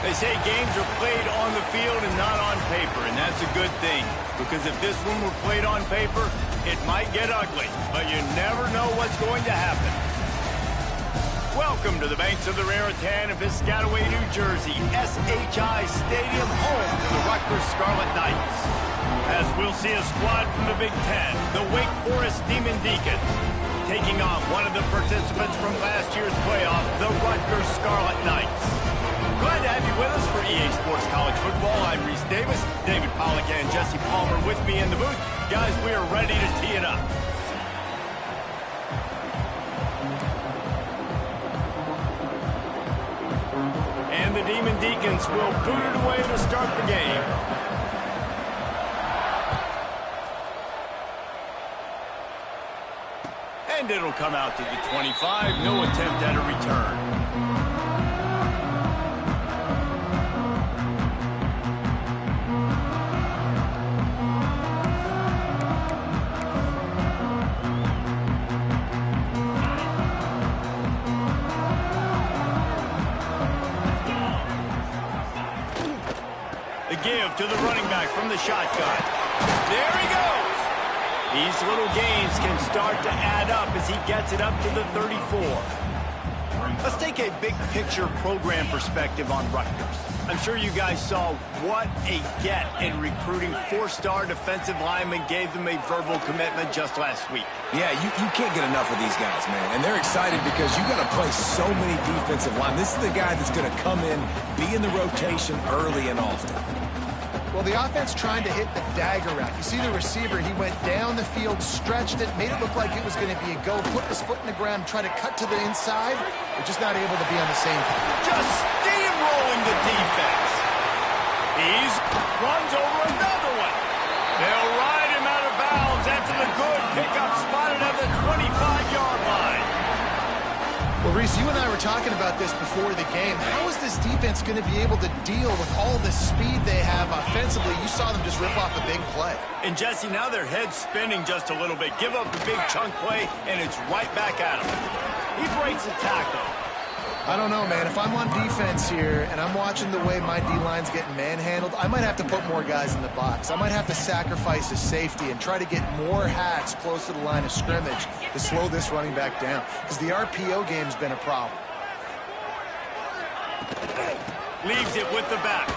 They say games are played on the field and not on paper, and that's a good thing. Because if this one were played on paper, it might get ugly. But you never know what's going to happen. Welcome to the banks of the Raritan in Piscataway, New Jersey. SHI Stadium, home to the Rutgers Scarlet Knights. As we'll see a squad from the Big Ten, the Wake Forest Demon Deacons, taking on one of the participants from last year's playoff, the Rutgers Scarlet Knights. Glad to have you with us for EA Sports College Football. I'm Reese Davis, David Pollack and Jesse Palmer with me in the booth. Guys, we are ready to tee it up. And the Demon Deacons will boot it away to start the game. And it'll come out to the 25. No attempt at a return. Give to the running back from the shotgun. There he goes. These little gains can start to add up as he gets it up to the 34. Let's take a big picture program perspective on Rutgers. I'm sure you guys saw what a get in recruiting four-star defensive linemen gave them a verbal commitment just last week. Yeah, you can't get enough of these guys, man. And they're excited because you got to play so many defensive linemen. This is the guy that's going to come in, be in the rotation early and often. Well, the offense trying to hit the dagger route. You see the receiver, he went down the field, stretched it, made it look like it was going to be a go, put his foot in the ground, try to cut to the inside. They're just not able to be on the same page. Just steamrolling the defense. He's runs over another one. They'll ride him out of bounds after the good pickup spotted at the 25-yard line. Well, Reese, you and I were talking about this before the game. How is this defense going to be able to deal with all the speed they have offensively? You saw them just rip off a big play. And, Jesse, now their head's spinning just a little bit. Give up a big chunk play, and it's right back at him. He breaks a tackle. I don't know, man. If I'm on defense here and I'm watching the way my D-line's getting manhandled, I might have to put more guys in the box. I might have to sacrifice a safety and try to get more hats close to the line of scrimmage to slow this running back down, because the RPO game's been a problem. Leaves it with the back.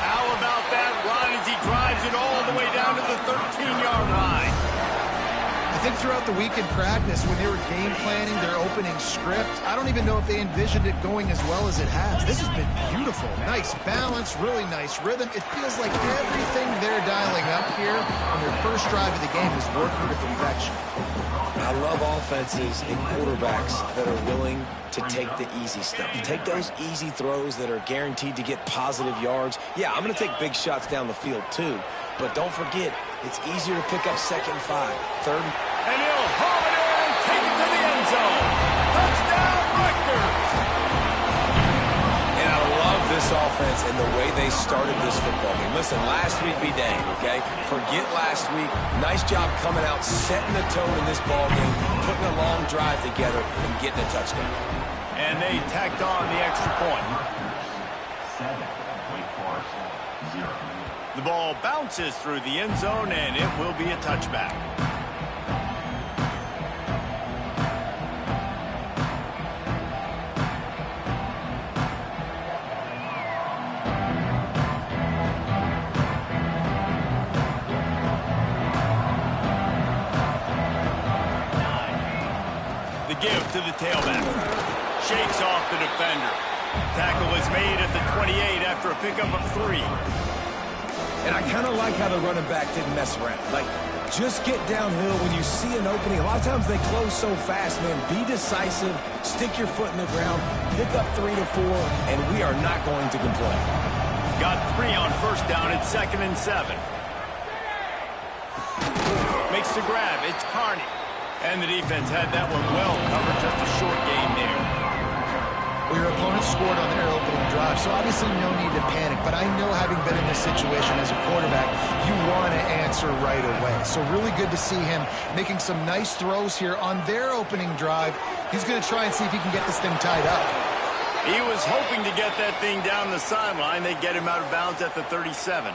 How about that run as he drives it all the way down to the 13-yard line? I think throughout the week in practice, when they were game planning their opening script, I don't even know if they envisioned it going as well as it has. This has been beautiful. Nice balance, really nice rhythm. It feels like everything they're dialing up here on their first drive of the game is working to perfection. I love offenses and quarterbacks that are willing to take the easy stuff. Take those easy throws that are guaranteed to get positive yards. Yeah, I'm going to take big shots down the field too. But don't forget, it's easier to pick up 2nd and 5, 3rd. And he'll haul it in and take it to the end zone. Touchdown, Rutgers! And I love this offense and the way they started this football game. Listen, last week be dang, okay? Forget last week. Nice job coming out, setting the tone in this ball game, putting a long drive together, and getting a touchdown. And they tacked on the extra point. 7, Wake Forest, 0. The ball bounces through the end zone, and it will be a touchback. The give to the tailback. Shakes off the defender. Tackle is made at the 28 after a pickup of 3. And I kind of like how the running back didn't mess around. Like, just get downhill when you see an opening. A lot of times they close so fast, man. Be decisive, stick your foot in the ground, pick up 3 to 4, and we are not going to complain. Got 3 on first down at 2nd and 7. Makes the grab. It's Carney. And the defense had that one well covered. Just a short game there. Well, your opponent scored on their opening drive, so obviously no need to panic. But I know, having been in this situation as a quarterback, you want to answer right away. So really good to see him making some nice throws here on their opening drive. He's going to try and see if he can get this thing tied up. He was hoping to get that thing down the sideline. They get him out of bounds at the 37.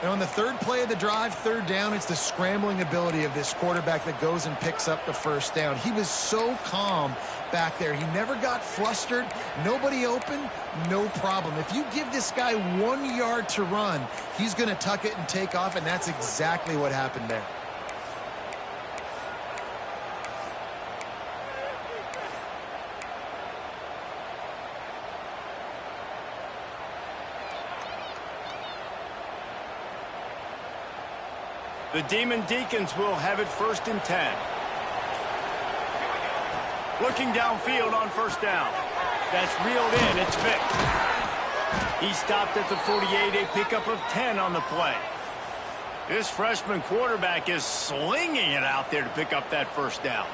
Now, on the third play of the drive, third down, it's the scrambling ability of this quarterback that goes and picks up the first down. He was so calm back there. He never got flustered. Nobody open, no problem. If you give this guy 1 yard to run, he's going to tuck it and take off, and that's exactly what happened there. The Demon Deacons will have it 1st and 10. Looking downfield on first down. That's reeled in. It's Vick. He stopped at the 48, a pickup of 10 on the play. This freshman quarterback is slinging it out there to pick up that first down.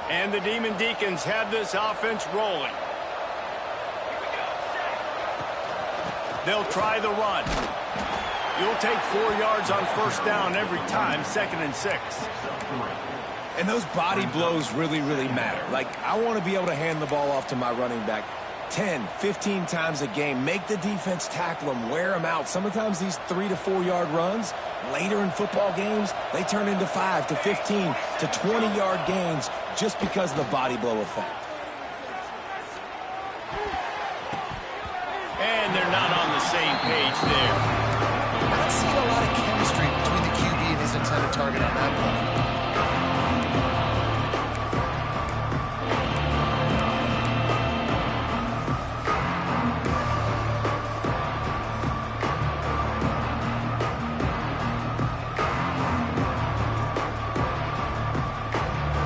And the Demon Deacons have this offense rolling. They'll try the run. You'll take 4 yards on first down every time, 2nd and 6. And those body blows really, really matter. Like, I want to be able to hand the ball off to my running back 10, 15 times a game. Make the defense tackle them, wear them out. Sometimes these 3 to 4 yard runs, later in football games, they turn into 5 to 15 to 20 yard gains just because of the body blow effect. And they're not on the same page there. Not seeing a lot of chemistry between the QB and his intended target on that play.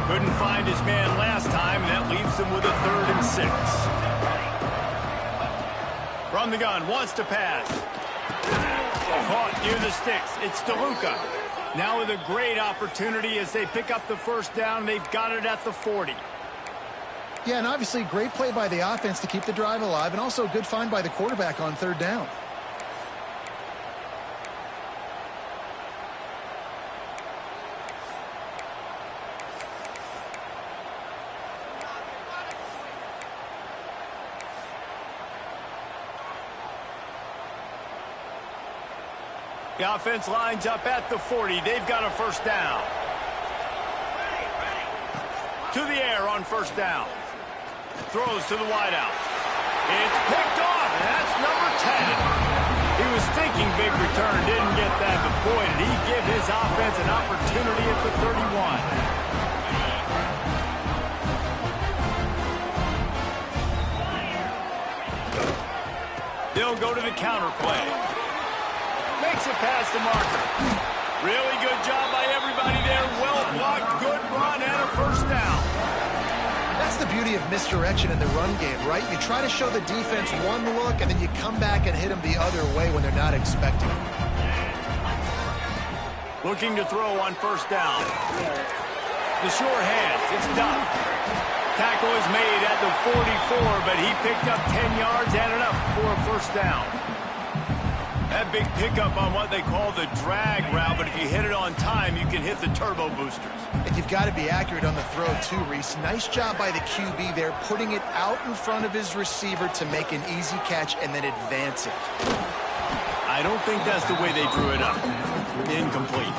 Couldn't find his man last time, and that leaves him with a 3rd and 6. From the gun, wants to pass. Caught near the sticks. It's DeLuca. Now with a great opportunity as they pick up the first down. They've got it at the 40. Yeah, and obviously great play by the offense to keep the drive alive, and also a good find by the quarterback on third down. The offense lines up at the 40. They've got a first down. To the air on first down. Throws to the wideout. It's picked off, and that's number 10. He was thinking big return, didn't get that, but boy, did he give his offense an opportunity at the 31. They'll go to the counter play. Makes it past the marker. Really good job by everybody there. Well blocked, good run, and a first down. That's the beauty of misdirection in the run game, right? You try to show the defense one look, and then you come back and hit them the other way when they're not expecting it. Looking to throw on first down. The sure hands. It's Duff. Tackle is made at the 44, but he picked up 10 yards and enough for a first down. That big pickup on what they call the drag route, but if you hit it on time, you can hit the turbo boosters. And you've got to be accurate on the throw too, Reese. Nice job by the QB there, putting it out in front of his receiver to make an easy catch and then advance it. I don't think that's the way they drew it up. Incomplete.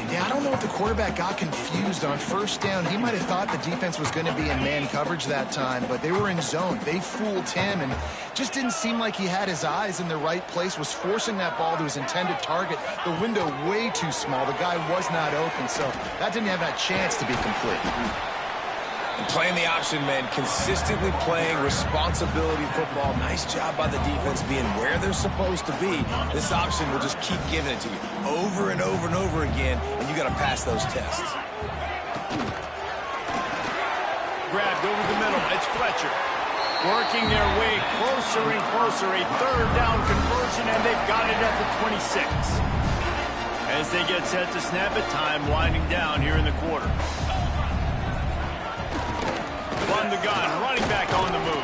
Yeah, I don't know if the quarterback got confused on first down. He might have thought the defense was going to be in man coverage that time, but they were in zone. They fooled him and just didn't seem like he had his eyes in the right place, was forcing that ball to his intended target. The window way too small. The guy was not open, so that didn't have that chance to be complete. And playing the option, man, consistently playing responsibility football. Nice job by the defense being where they're supposed to be. This option will just keep giving it to you over and over and over again, and you got to pass those tests. Grabbed over the middle. It's Fletcher. Working their way closer and closer. A third down conversion, and they've got it at the 26. As they get set to snap it, time winding down here in the quarter. From the gun, running back on the move.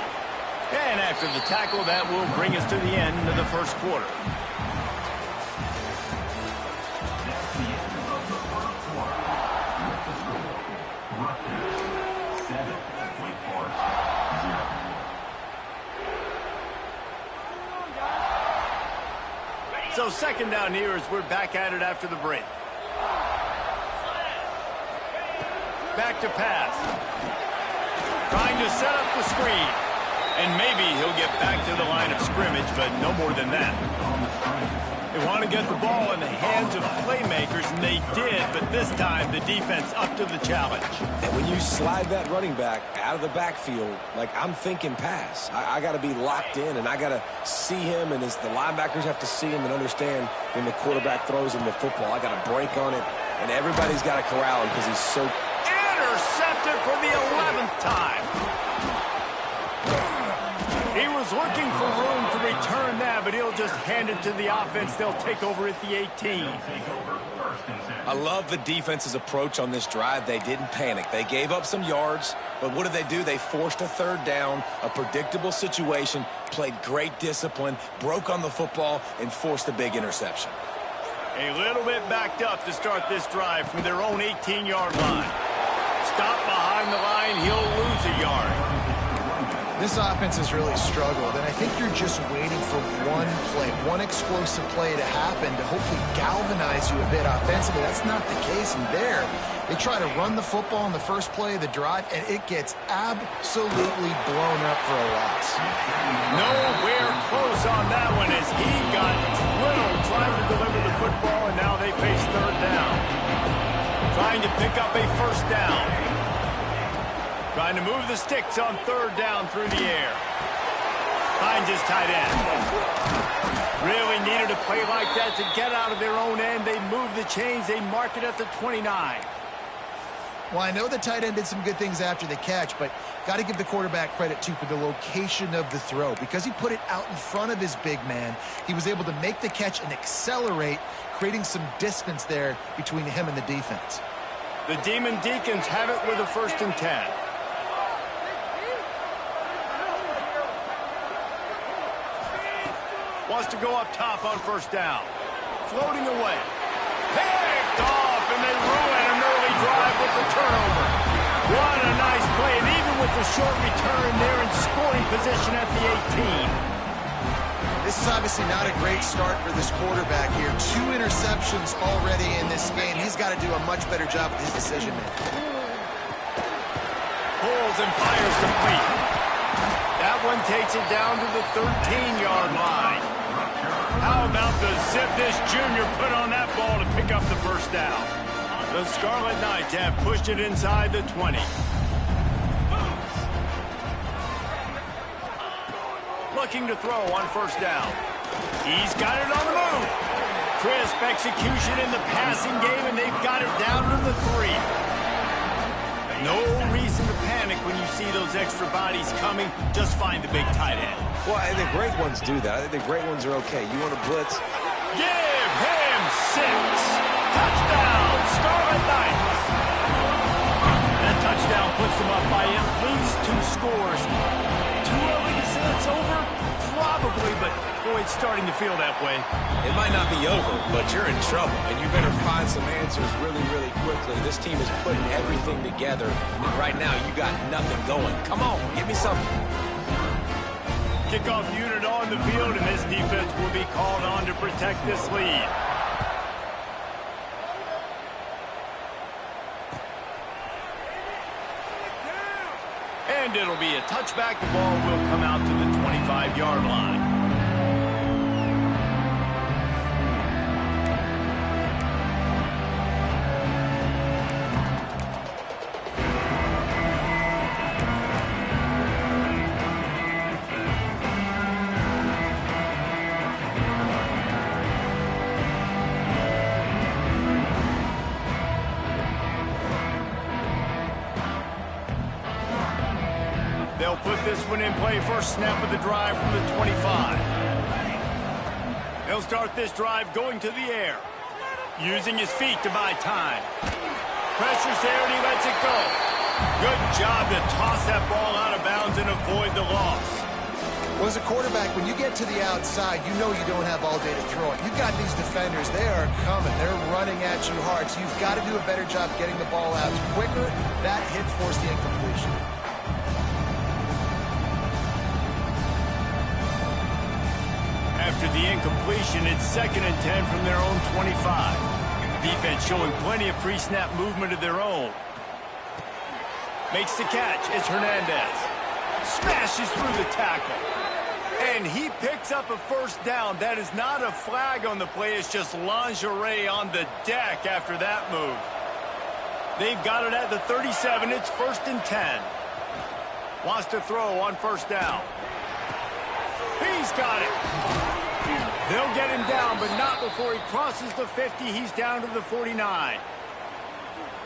And after the tackle, that will bring us to the end of the first quarter. Rutgers 7, Wake Forest So second down here as we're back at it after the break. Back to pass. Trying to set up the screen. And maybe he'll get back to the line of scrimmage, but no more than that. They want to get the ball in the hands of playmakers, and they did, but this time the defense up to the challenge. And when you slide that running back out of the backfield, like I'm thinking pass, I got to be locked in, and I got to see him, and as the linebackers have to see him and understand when the quarterback throws him the football, I got to break on it, and everybody's got to corral him because he's so... Intercepted for the 11th time. He was looking for room to return that, but he'll just hand it to the offense. They'll take over at the 18. I love the defense's approach on this drive. They didn't panic. They gave up some yards, but what did they do? They forced a third down, a predictable situation, played great discipline, broke on the football, and forced a big interception. A little bit backed up to start this drive from their own 18-yard line. Stop behind the line, he'll lose a yard. This offense has really struggled, and I think you're just waiting for one play, one explosive play to happen to hopefully galvanize you a bit offensively. That's not the case in there. They try to run the football in the first play of the drive, and it gets absolutely blown up for a loss. Nowhere close on that one as he got drilled trying to deliver the football, and now they face third down. Trying to pick up a first down. Trying to move the sticks on third down through the air. Finds his tight end. Really needed a play like that to get out of their own end. They move the chains. They mark it at the 29. Well, I know the tight end did some good things after the catch, but got to give the quarterback credit, too, for the location of the throw. Because he put it out in front of his big man, he was able to make the catch and accelerate, creating some distance there between him and the defense. The Demon Deacons have it with a 1st and 10. Wants to go up top on first down. Floating away. Picked off, and they ruin an early drive with the turnover. What a nice play, and even with the short return, they're in scoring position at the 18. This is obviously not a great start for this quarterback here. 2 interceptions already in this game. He's got to do a much better job with his decision-making. Pulls and fires complete. That one takes it down to the 13-yard line. How about the zip this junior put on that ball to pick up the first down? The Scarlet Knights have pushed it inside the 20. Looking to throw on first down. He's got it on the move. Crisp execution in the passing game, and they've got it down to the 3. No reason to panic when you see those extra bodies coming. Just find the big tight end. Well, I think great ones do that. I think the great ones are okay. You want to blitz? Give him 6. Touchdown, Scarlet Knights. That touchdown puts them up by at least 2 scores. Too early to say it's over? Probably, but boy, it's starting to feel that way. It might not be over, but you're in trouble, and you better find some answers really, really quickly. This team is putting everything together, and right now you got nothing going. Come on, give me something. Kickoff unit on the field, and this defense will be called on to protect this lead. And it'll be a touchback. The ball will come out to the 25-yard line. They'll put this one in play. First snap of the drive from the 25. They'll start this drive going to the air. Using his feet to buy time. Pressure's there and he lets it go. Good job to toss that ball out of bounds and avoid the loss. Well, as a quarterback, when you get to the outside, you know you don't have all day to throw it. You've got these defenders. They are coming. They're running at you hard. So you've got to do a better job getting the ball out quicker. That hit forced the incompletion. After the incompletion, it's 2nd and 10 from their own 25. Defense showing plenty of pre-snap movement of their own. Makes the catch. It's Hernandez. Smashes through the tackle. And he picks up a first down. That is not a flag on the play. It's just lingerie on the deck after that move. They've got it at the 37. It's 1st and 10. Wants to throw on first down. He's got it. They'll get him down, but not before he crosses the 50. He's down to the 49.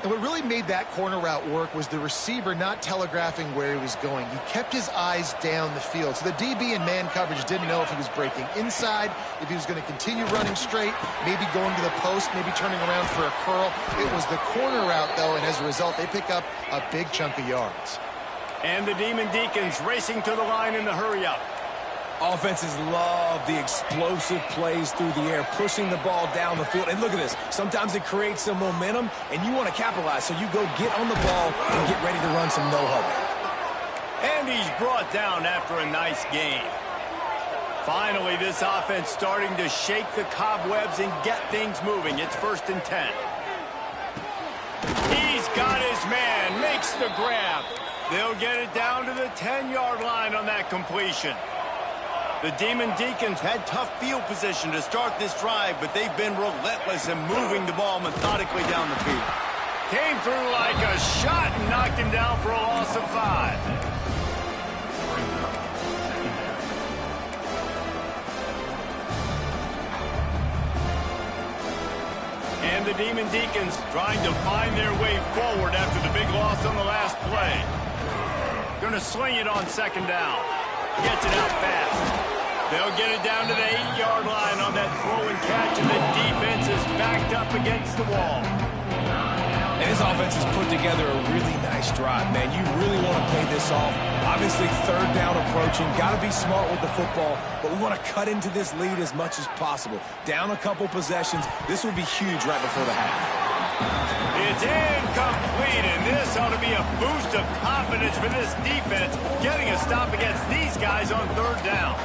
And what really made that corner route work was the receiver not telegraphing where he was going. He kept his eyes down the field. So the DB in man coverage didn't know if he was breaking inside, if he was going to continue running straight, maybe going to the post, maybe turning around for a curl. It was the corner route, though, and as a result, they pick up a big chunk of yards. And the Demon Deacons racing to the line in the hurry-up. Offenses love the explosive plays through the air, pushing the ball down the field. And look at this. Sometimes it creates some momentum, and you want to capitalize. So you go get on the ball and get ready to run some no-huddle. And he's brought down after a nice gain. Finally, this offense starting to shake the cobwebs and get things moving. It's 1st and 10. He's got his man, makes the grab. They'll get it down to the 10-yard line on that completion. The Demon Deacons had tough field position to start this drive, but they've been relentless in moving the ball methodically down the field. Came through like a shot and knocked him down for a loss of 5. And the Demon Deacons trying to find their way forward after the big loss on the last play. Going to sling it on 2nd down. Gets it out fast. They'll get it down to the 8-yard line on that throw and catch, and the defense is backed up against the wall. And his offense has put together a really nice drive, man. You really want to pay this off. Obviously, 3rd down approaching. Got to be smart with the football, but we want to cut into this lead as much as possible. Down a couple possessions. This will be huge right before the half. It's incomplete, and this ought to be a boost of confidence for this defense, getting a stop against these guys on 3rd down.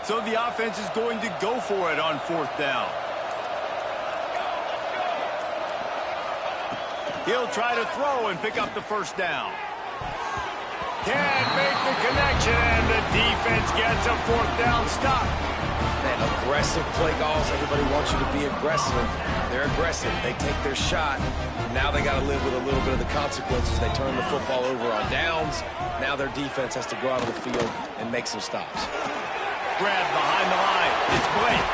So the offense is going to go for it on 4th down. He'll try to throw and pick up the first down. Can't make the connection, and the defense gets a 4th down stop. Man, aggressive play calls. Everybody wants you to be aggressive. They're aggressive. They take their shot. Now they got to live with a little bit of the consequences. They turn the football over on downs. Now their defense has to go out on the field and make some stops. Grab behind the line. It's Blake.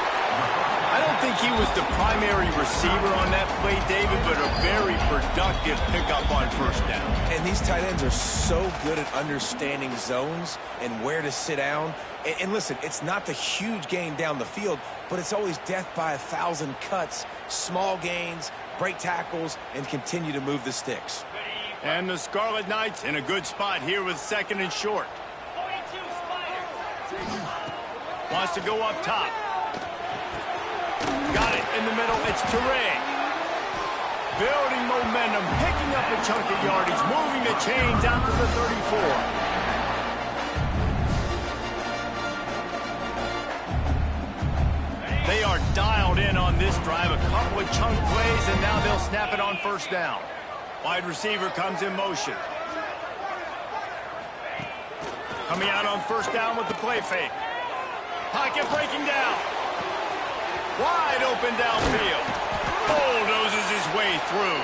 I don't think he was the primary receiver on that play, David, but a very productive pickup on 1st down. And these tight ends are so good at understanding zones and where to sit down. And listen, it's not the huge gain down the field, but it's always death by 1,000 cuts, small gains, break tackles, and continue to move the sticks. And the Scarlet Knights in a good spot here with 2nd and short. Wants to go up top. Got it in the middle. It's Toure. Building momentum, picking up a chunk of yardage, moving the chains out to the 34. They are dialed in on this drive. A couple of chunk plays, and now they'll snap it on 1st down. Wide receiver comes in motion. Coming out on 1st down with the play fake. Pocket breaking down. Wide open downfield. Bulldozes his way through.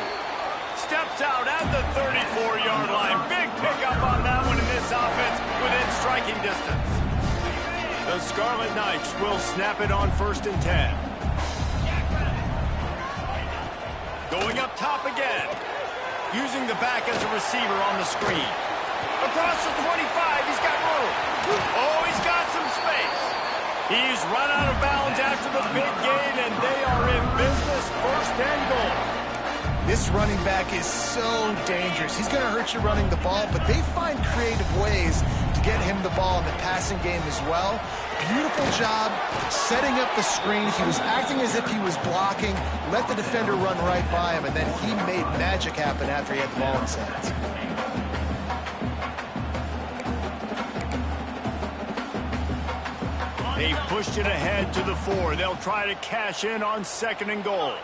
Steps out at the 34-yard line. Big pickup on that one in this offense within striking distance. The Scarlet Knights will snap it on 1st and 10. Going up top again. Using the back as a receiver on the screen. Across the 25, he's got room. Oh, he's got some space. He's run out of bounds after the big gain, and they are in business, 1st and goal. This running back is so dangerous. He's going to hurt you running the ball, but they find creative ways to get him the ball in the passing game as well. Beautiful job setting up the screen. He was acting as if he was blocking, let the defender run right by him, and then he made magic happen after he had the ball in his hands. They've pushed it ahead to the 4. They'll try to cash in on 2nd and goal.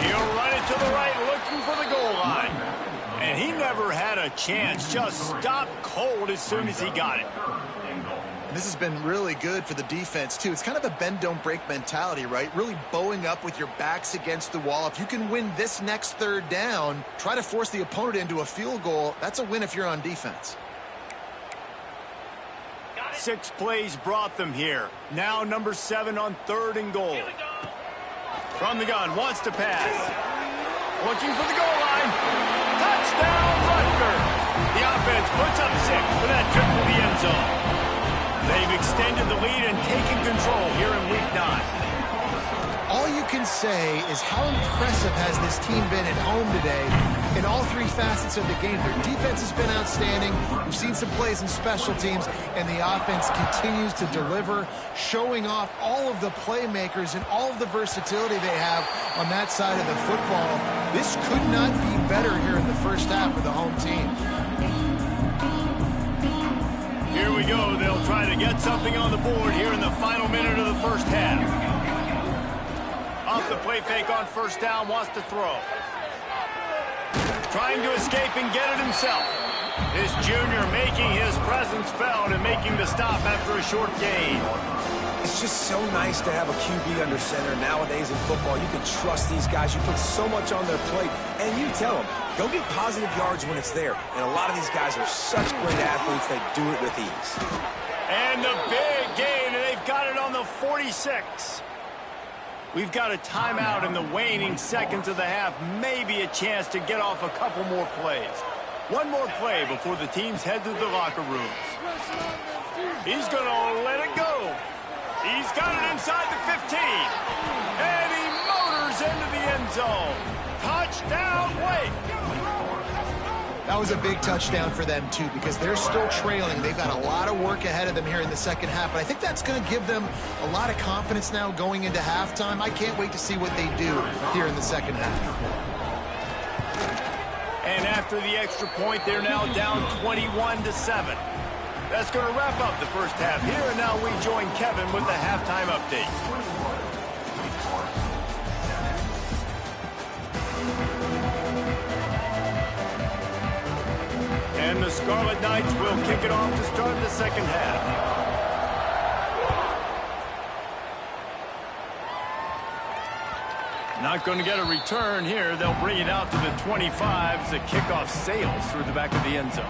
He'll run it to the right, looking for the goal line. And he never had a chance. Just stopped cold as soon as he got it. This has been really good for the defense, too. It's kind of a bend-don't-break mentality, right? Really bowing up with your backs against the wall. If you can win this next 3rd down, try to force the opponent into a field goal. That's a win if you're on defense. 6 plays brought them here. Now number 7 on 3rd and goal. From the gun, wants to pass. Looking for the goal line. Touchdown, Rutgers. The offense puts up 6 for that trip to the end zone. They've extended the lead and taken control here in Week 9. All you can say is how impressive has this team been at home today in all 3 facets of the game. Their defense has been outstanding. We've seen some plays in special teams, and the offense continues to deliver, showing off all of the playmakers and all of the versatility they have on that side of the football. This could not be better here in the first half for the home team. Here we go. They'll try to get something on the board here in the final minute of the first half. Off the play fake on 1st down, wants to throw. Trying to escape and get it himself. This junior making his presence felt and making the stop after a short gain. It's just so nice to have a QB under center. Nowadays in football, you can trust these guys. You put so much on their plate, and you tell them, go get positive yards when it's there. And a lot of these guys are such great athletes, they do it with ease. And the big gain, and they've got it on the 46. We've got a timeout in the waning seconds of the half. Maybe a chance to get off a couple more plays. One more play before the teams head to the locker rooms. He's going to let it go. He's got it inside the 15. And he motors into the end zone. Touchdown, Wake. That was a big touchdown for them, too, because they're still trailing. They've got a lot of work ahead of them here in the second half, but I think that's going to give them a lot of confidence now going into halftime. I can't wait to see what they do here in the second half. And after the extra point, they're now down 21-7. That's going to wrap up the first half here, and now we join Kevin with the halftime update. And the Scarlet Knights will kick it off to start the second half. Not going to get a return here. They'll bring it out to the 25 as the kickoff sails through the back of the end zone.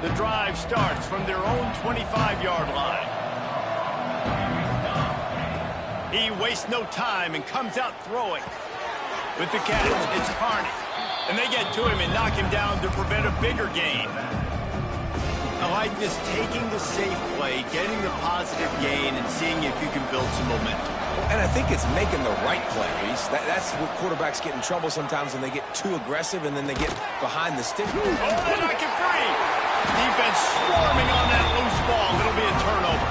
The drive starts from their own 25-yard line. He wastes no time and comes out throwing. With the catch, it's Carney. And they get to him and knock him down to prevent a bigger gain. I like this, taking the safe play, getting the positive gain, and seeing if you can build some momentum. And I think it's making the right play, Reese. That's what quarterbacks get in trouble sometimes when they get too aggressive and then they get behind the stick. Oh, they knock it free. Defense swarming on that loose ball. It'll be a turnover.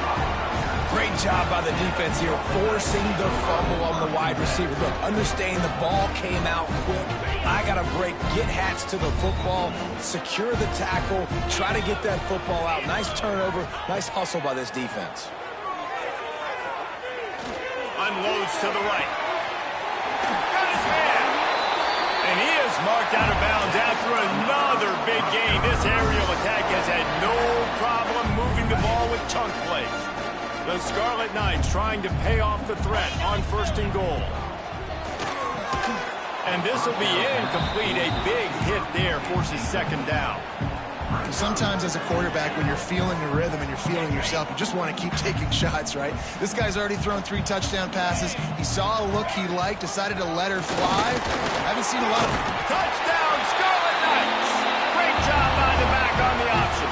Great job by the defense here, forcing the fumble on the wide receiver. Look, understanding the ball came out quick. I got to break, get hats to the football, secure the tackle, try to get that football out. Nice turnover, nice hustle by this defense. Unloads to the right. Got his man. And he is marked out of bounds after another big gain. This aerial attack has had no problem moving the ball with chunk plays. The Scarlet Knights trying to pay off the threat on 1st and goal. And this will be incomplete. A big hit there forces 2nd down. Sometimes as a quarterback, when you're feeling the rhythm and you're feeling yourself, you just want to keep taking shots, right? This guy's already thrown 3 touchdown passes. He saw a look he liked, decided to let her fly. Haven't seen a lot of... Touchdown, Scarlet Knights! Great job by the back on the option.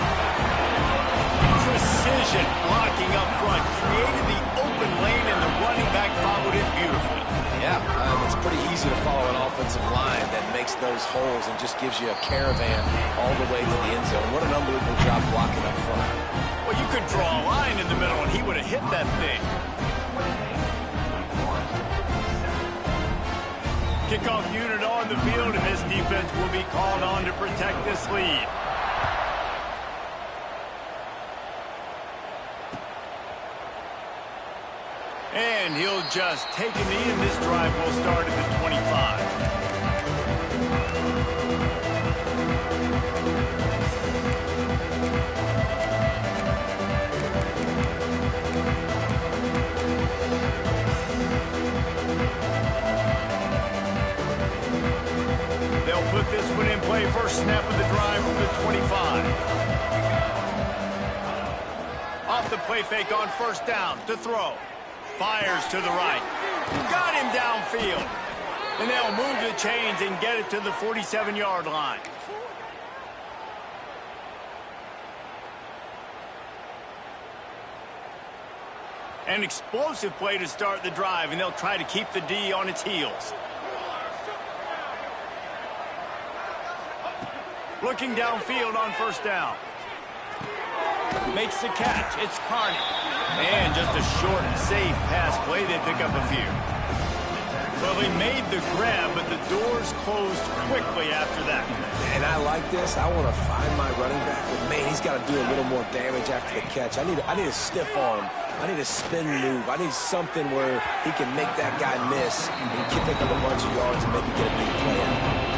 Precision blocking up front, created the open lane, and the running back followed it beautifully. offensive line that makes those holes and just gives you a caravan all the way to the end zone. What an unbelievable job blocking up front. Well, you could draw a line in the middle, and he would have hit that thing. Kickoff unit on the field, and this defense will be called on to protect this lead. And he'll just take a knee, and this drive will start at the 25. They'll put this one in play. First snap of the drive from the 25. Off the play fake on first down to throw. Fires to the right. Got him downfield. And they'll move the chains and get it to the 47-yard line. An explosive play to start the drive, and they'll try to keep the D on its heels. Looking downfield on first down. Makes the catch. It's Carney. And just a short and safe pass play. They pick up a few. Well, they made the grab, but the doors closed quickly after that. And I like this. I want to find my running back, but man, he's got to do a little more damage after the catch. I need a stiff arm. I need a spin move. I need something where he can make that guy miss and pick up a bunch of yards and maybe get a big play out of it.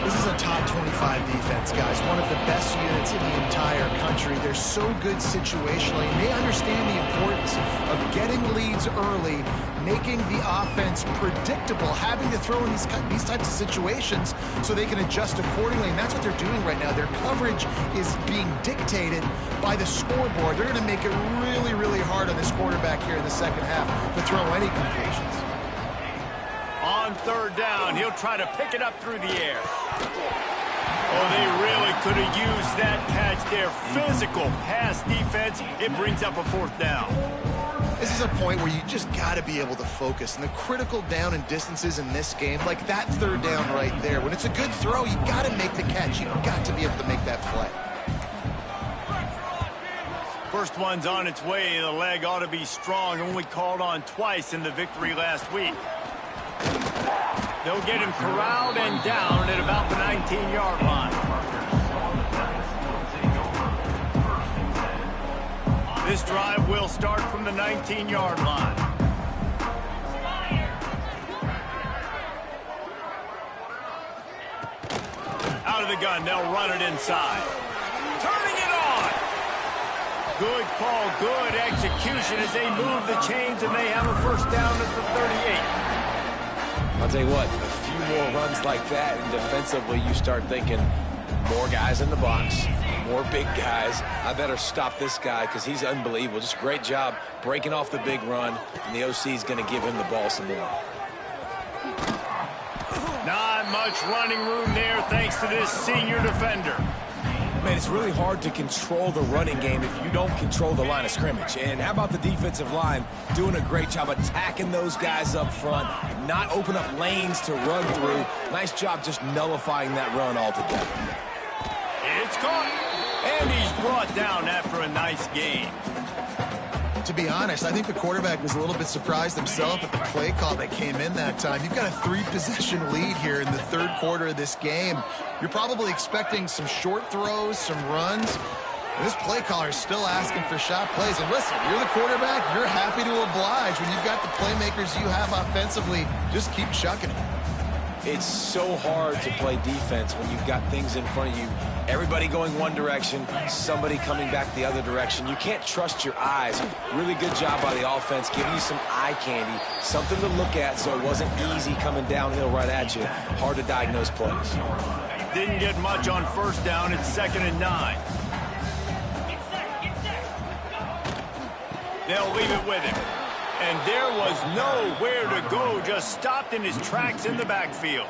This is a top 25 defense, guys. One of the best units in the entire country. They're so good situationally, and they understand the importance of getting leads early, making the offense predictable, having to throw in these types of situations so they can adjust accordingly, and that's what they're doing right now. Their coverage is being dictated by the scoreboard. They're going to make it really, really hard on this quarterback here in the second half to throw any completions. On third down, he'll try to pick it up through the air. Oh, they really could have used that catch there. Physical pass defense. It brings up a fourth down. This is a point where you just got to be able to focus. And the critical down and distances in this game, like that third down right there, when it's a good throw, you got to make the catch. You've got to be able to make that play. First one's on its way. The leg ought to be strong. Only called on twice in the victory last week. They'll get him corralled and down at about the 19-yard line. This drive will start from the 19-yard line. Out of the gun, they'll run it inside. Turning it on. Good call, good execution as they move the chains, and they have a first down at the 38. I'll tell you what, a few more runs like that, and defensively you start thinking more guys in the box, more big guys. I better stop this guy because he's unbelievable. Just a great job breaking off the big run, and the OC is going to give him the ball some more. Not much running room there thanks to this senior defender. Man, it's really hard to control the running game if you don't control the line of scrimmage. And how about the defensive line doing a great job attacking those guys up front, not open up lanes to run through. Nice job just nullifying that run altogether. It's caught, and he's brought down after a nice gain. To be honest, I think the quarterback was a little bit surprised himself at the play call that came in that time. You've got a 3-possession lead here in the third quarter of this game. You're probably expecting some short throws, some runs. And this play caller is still asking for shot plays. And listen, you're the quarterback. You're happy to oblige. When you've got the playmakers you have offensively, just keep chucking it. It's so hard to play defense when you've got things in front of you. Everybody going one direction, somebody coming back the other direction. You can't trust your eyes. Really good job by the offense, giving you some eye candy, something to look at so it wasn't easy coming downhill right at you. Hard to diagnose plays. Didn't get much on first down. It's 2nd and 9. They'll leave it with him. And there was nowhere to go, just stopped in his tracks in the backfield.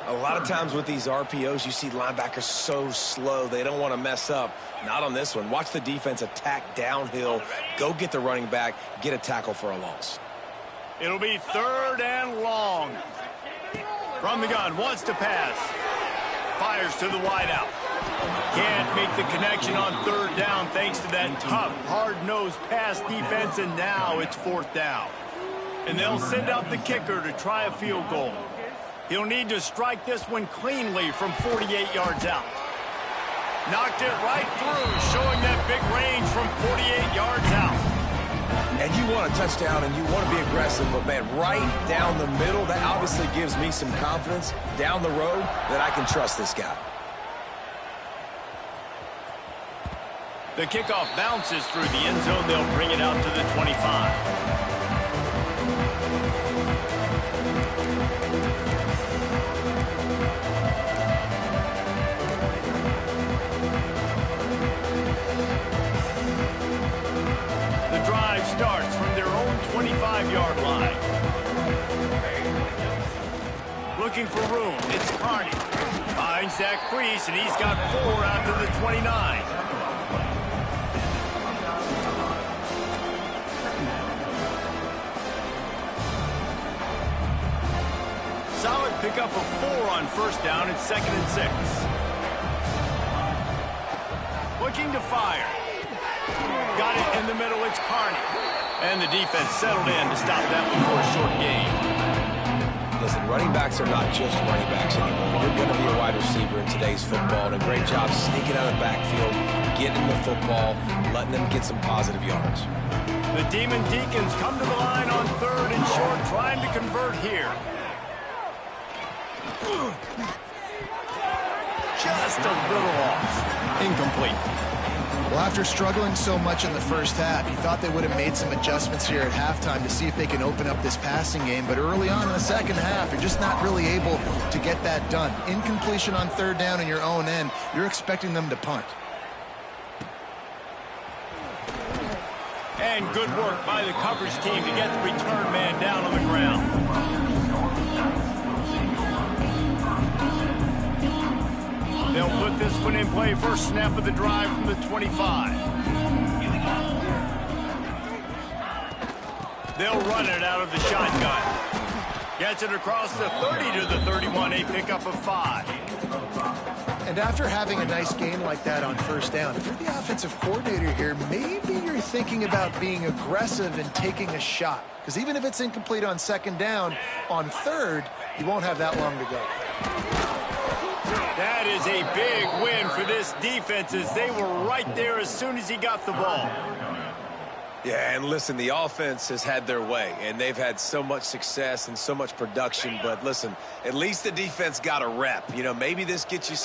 A lot of times with these RPOs, you see linebackers so slow, they don't want to mess up. Not on this one. Watch the defense attack downhill, go get the running back, get a tackle for a loss. It'll be 3rd and long. From the gun, wants to pass. Fires to the wideout. Can't make the connection on third down thanks to that tough, hard-nosed pass defense, and now it's fourth down. And they'll send out the kicker to try a field goal. He'll need to strike this one cleanly from 48 yards out. Knocked it right through, showing that big range from 48 yards out. And you want a touchdown and you want to be aggressive, but man, right down the middle, that obviously gives me some confidence down the road that I can trust this guy. The kickoff bounces through the end zone. They'll bring it out to the 25. Starts from their own 25-yard line. Looking for room. It's Carney. Finds that crease, and he's got 4 out to the 29. Solid pickup of 4 on first down. It's 2nd and 6. Looking to fire. Got it in the middle, it's Carney. And the defense settled in to stop that one for a short gain. Listen, running backs are not just running backs anymore. You're going to be a wide receiver in today's football. And a great job sneaking out of the backfield, getting the football, letting them get some positive yards. The Demon Deacons come to the line on 3rd and short, trying to convert here. Just a little off. Incomplete. Well, after struggling so much in the first half, you thought they would have made some adjustments here at halftime to see if they can open up this passing game. But early on in the second half, you're just not really able to get that done. Incompletion on 3rd down in your own end, you're expecting them to punt. And good work by the coverage team to get the return man down on the ground. They'll put this one in play. First snap of the drive from the 25. They'll run it out of the shotgun. Gets it across the 30 to the 31, a pickup of 5. And after having a nice game like that on first down, if you're the offensive coordinator here, maybe you're thinking about being aggressive and taking a shot. Because even if it's incomplete on 2nd down, on 3rd, you won't have that long to go. That is a big win for this defense as they were right there as soon as he got the ball. Yeah, and listen, the offense has had their way, and they've had so much success and so much production. But listen, at least the defense got a rep. You know, maybe this gets you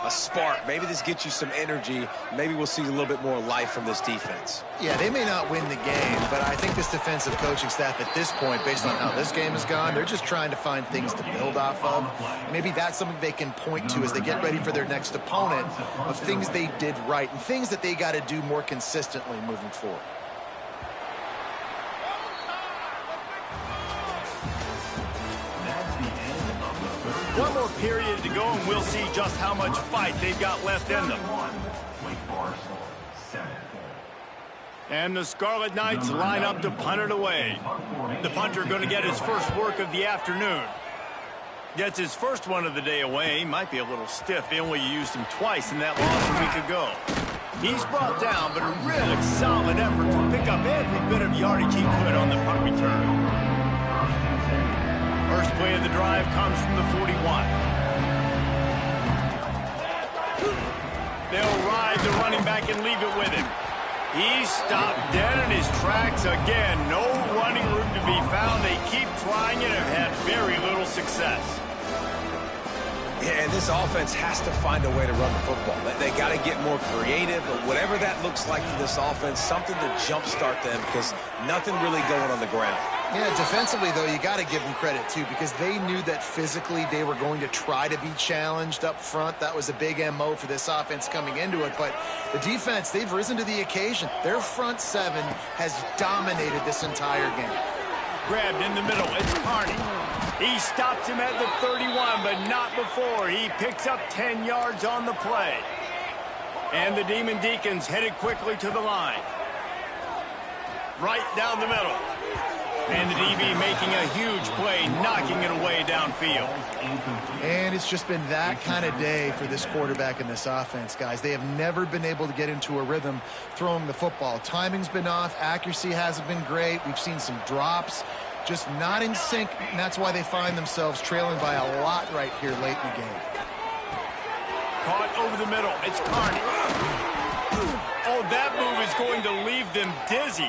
a spark. Maybe this gets you some energy. Maybe we'll see a little bit more life from this defense. Yeah, they may not win the game, but I think this defensive coaching staff at this point, based on how this game has gone, they're just trying to find things to build off of. Maybe that's something they can point to as they get ready for their next opponent of things they did right and things that they got to do more consistently moving forward. One more period to go, and we'll see just how much fight they've got left in them. And the Scarlet Knights line up to punt it away. The punter going to get his first work of the afternoon. Gets his first one of the day away. Might be a little stiff. They only used him twice in that loss a week ago. He's brought down, but a really solid effort to pick up every bit of yardage he could on the punt return. First play of the drive comes from the 41. They'll ride the running back and leave it with him. He's stopped dead in his tracks again. No running room to be found. They keep trying it and have had very little success. Yeah, and this offense has to find a way to run the football. They got to get more creative, but whatever that looks like for this offense, something to jumpstart them because nothing really going on the ground. Yeah, defensively, though, you got to give them credit, too, because they knew that physically they were going to try to be challenged up front. That was a big MO for this offense coming into it. But the defense, they've risen to the occasion. Their front seven has dominated this entire game. Grabbed in the middle. It's Carney. He stops him at the 31, but not before. He picks up 10 yards on the play. And the Demon Deacons headed quickly to the line. Right down the middle. And the DB making a huge play, knocking it away downfield. And it's just been that kind of day for this quarterback and this offense, guys. They have never been able to get into a rhythm throwing the football. Timing's been off. Accuracy hasn't been great. We've seen some drops. Just not in sync, and that's why they find themselves trailing by a lot right here late in the game. Caught over the middle. It's Carney. Oh, that move is going to leave them dizzy.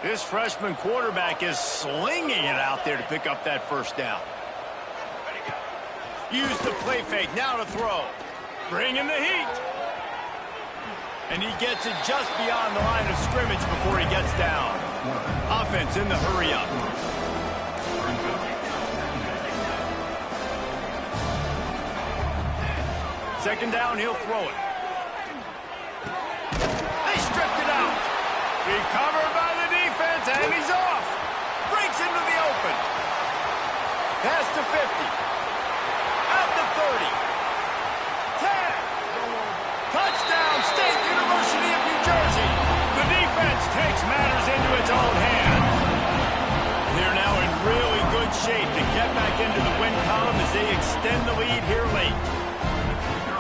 This freshman quarterback is slinging it out there to pick up that first down. Use the play fake, now to throw. Bring in the heat. And he gets it just beyond the line of scrimmage before he gets down. Offense in the hurry up. Second down, he'll throw it. They stripped it out. Recovered by the defense, and he's off. Breaks into the open. Pass to 50. Out to 30. 10. Touchdown, State University of New Jersey. The defense takes matters into its own hands. They're now in really good shape to get back into the win column as they extend the lead here late.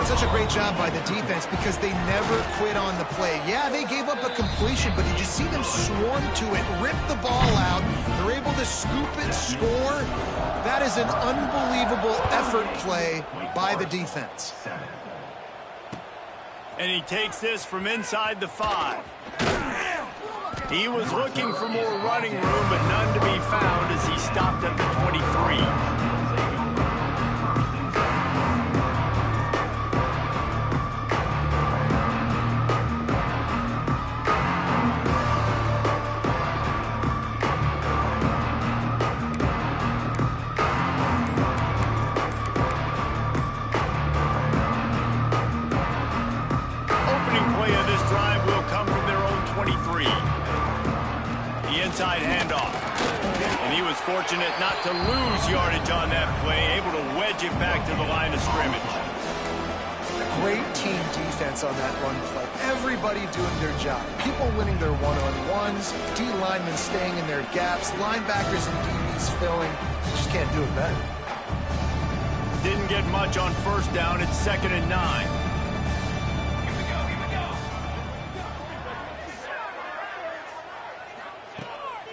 It's such a great job by the defense because they never quit on the play. Yeah, they gave up a completion, but did you see them swarm to it, rip the ball out? They're able to scoop it, score. That is an unbelievable effort play by the defense. And he takes this from inside the 5. He was looking for more running room, but none to be found as he stopped at the 23. Inside handoff. And he was fortunate not to lose yardage on that play, able to wedge it back to the line of scrimmage. Great team defense on that run play. Everybody doing their job. People winning their one-on-ones, D linemen staying in their gaps, linebackers and DBs filling. You just can't do it better. Didn't get much on first down. It's 2nd and 9.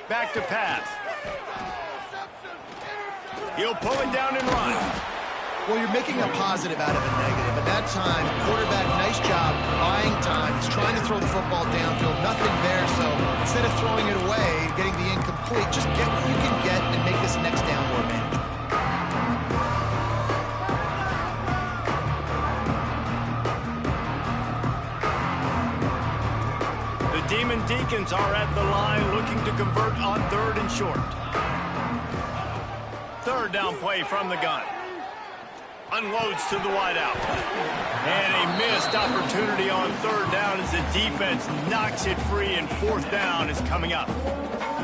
Back to pass. He'll pull it down and run. Well, you're making a positive out of a negative. At that time, quarterback, nice job buying time. He's trying to throw the football downfield. Nothing there, so instead of throwing it away, getting the incomplete, just get what you can get and make this next down more manageable. Demon Deacons are at the line looking to convert on 3rd and short. 3rd down play from the gun. Unloads to the wideout. And a missed opportunity on 3rd down as the defense knocks it free, and 4th down is coming up.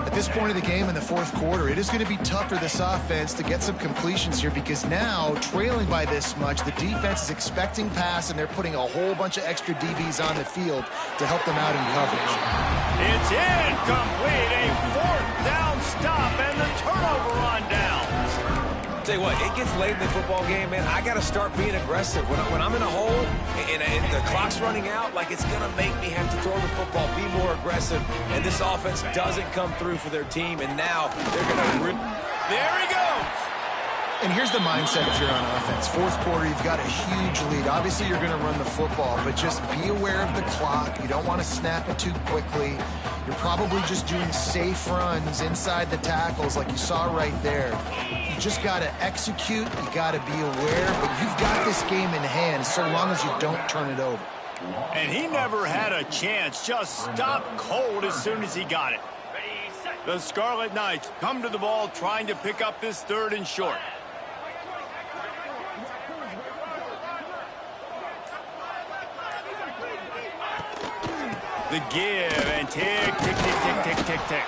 At this point of the game in the 4th quarter, it is going to be tough for this offense to get some completions here because now, trailing by this much, the defense is expecting pass, and they're putting a whole bunch of extra DBs on the field to help them out in coverage. It's incomplete. A 4th down stop and the turnover on downs. Tell you what, it gets late in the football game, man. I got to start being aggressive. When I'm in a hole and the clock's running out, like it's going to make me have to throw the football, be more aggressive. And this offense doesn't come through for their team, and now they're going to rip. There he goes. And here's the mindset if you're on offense. 4th quarter, you've got a huge lead. Obviously, you're going to run the football, but just be aware of the clock. You don't want to snap it too quickly. You're probably just doing safe runs inside the tackles like you saw right there. You just got to execute. You got to be aware, but you've got this game in hand so long as you don't turn it over. And he never had a chance. Just stopped cold as soon as he got it. The Scarlet Knights come to the ball trying to pick up this 3rd and short. The give and tick, tick, tick, tick, tick, tick, tick.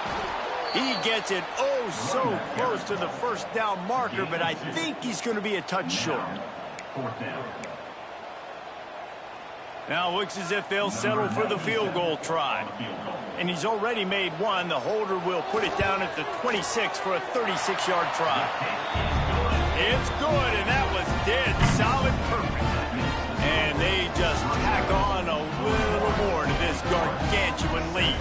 He gets it oh so close to the 1st down marker, but I think he's going to be a touch short. 4th down. Now it looks as if they'll settle for the field goal try. And he's already made one. The holder will put it down at the 26 for a 36-yard try. It's good, and that was dead solid perfect. And they just tack on a little more to this gargantuan lead.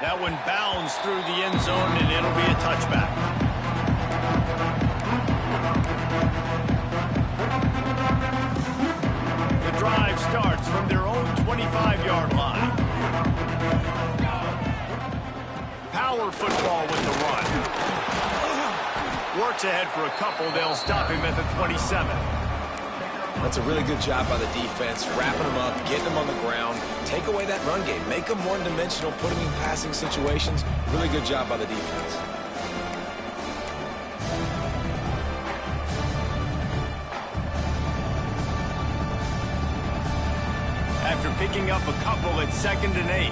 That one bounds through the end zone, and it'll be a touchback. The drive starts from their own 25-yard line. Power football with the run. Works ahead for a couple. They'll stop him at the 27. That's a really good job by the defense, wrapping them up, getting them on the ground. Take away that run game. Make them one-dimensional, put them in passing situations. Really good job by the defense. After picking up a couple at 2nd and 8.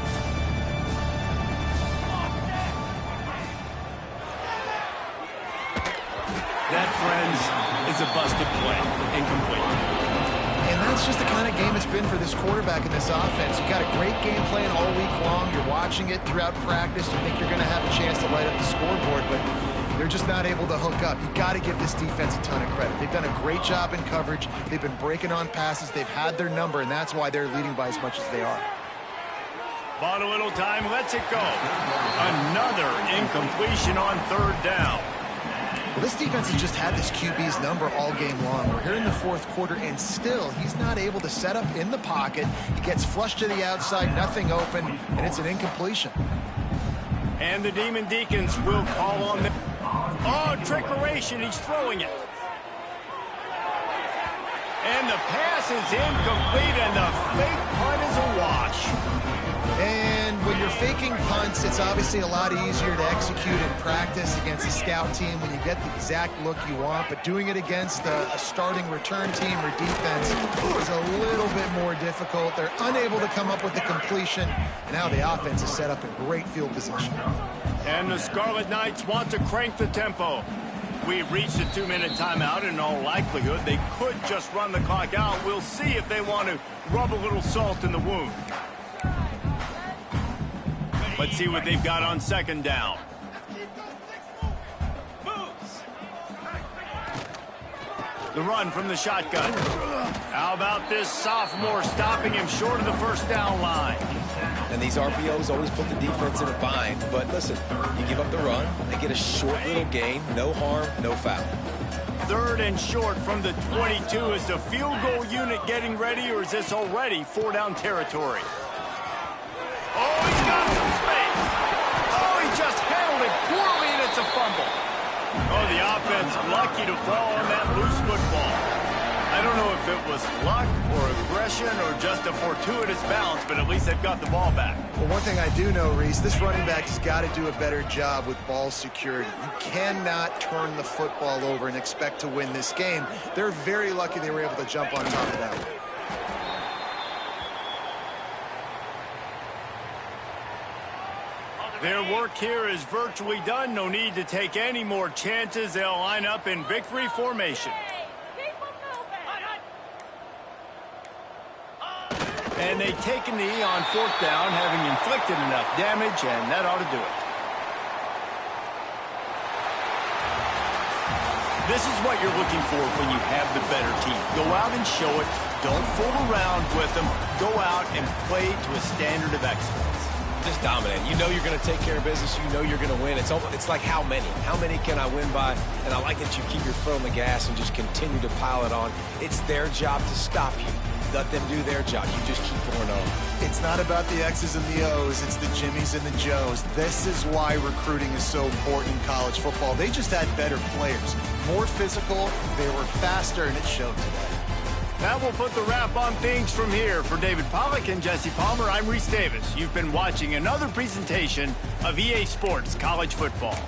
That, friends, is a busted play. Incomplete. And that's just the kind of game it's been for this quarterback in this offense. You got a great game plan all week long. You're watching it throughout practice. You think you're going to have a chance to light up the scoreboard, but they're just not able to hook up. You got to give this defense a ton of credit. They've done a great job in coverage. They've been breaking on passes. They've had their number, and that's why they're leading by as much as they are. Bought a little time, lets it go. Another incompletion on 3rd down. Well, this defense has just had this QB's number all game long. We're here in the 4th quarter, and still he's not able to set up in the pocket. He gets flushed to the outside, nothing open, and it's an incompletion. And the Demon Deacons will call on them. Oh, trickeration. He's throwing it. And the pass is incomplete, and the fake punt is a wash. And when you're faking punts, it's obviously a lot easier to execute in practice against a scout team when you get the exact look you want. But doing it against a starting return team or defense is a little bit more difficult. They're unable to come up with the completion. And now the offense is set up in great field position. And the Scarlet Knights want to crank the tempo. We've reached a 2-minute timeout, and in all likelihood, they could just run the clock out. We'll see if they want to rub a little salt in the wound. Let's see what they've got on 2nd down. The run from the shotgun. How about this sophomore stopping him short of the 1st down line? And these RPOs always put the defense in a bind. But listen, you give up the run, they get a short little gain, no harm, no foul. 3rd and short from the 22. Is the field goal unit getting ready, or is this already 4-down territory? Oh, he's got some space. Oh, he just handled it poorly, and it's a fumble. Oh, the offense lucky to fall on that loose football. I don't know if it was luck or aggression or just a fortuitous bounce, but at least they've got the ball back. Well, one thing I do know, Reese, this running back has got to do a better job with ball security. You cannot turn the football over and expect to win this game. They're very lucky they were able to jump on top of that one. Their work here is virtually done. No need to take any more chances. They'll line up in victory formation. And they take a knee on 4th down, having inflicted enough damage, and that ought to do it. This is what you're looking for when you have the better team. Go out and show it. Don't fool around with them. Go out and play to a standard of excellence. Just dominant. You know you're going to take care of business. You know you're going to win. It's like how many? How many can I win by? And I like that you keep your foot on the gas and just continue to pile it on. It's their job to stop you. Let them do their job. You just keep going on. It's not about the X's and the O's. It's the Jimmies and the Joes. This is why recruiting is so important in college football. They just had better players. More physical. They were faster, and it showed today. That will put the wrap on things from here. For David Pollack and Jesse Palmer, I'm Reese Davis. You've been watching another presentation of EA Sports College Football.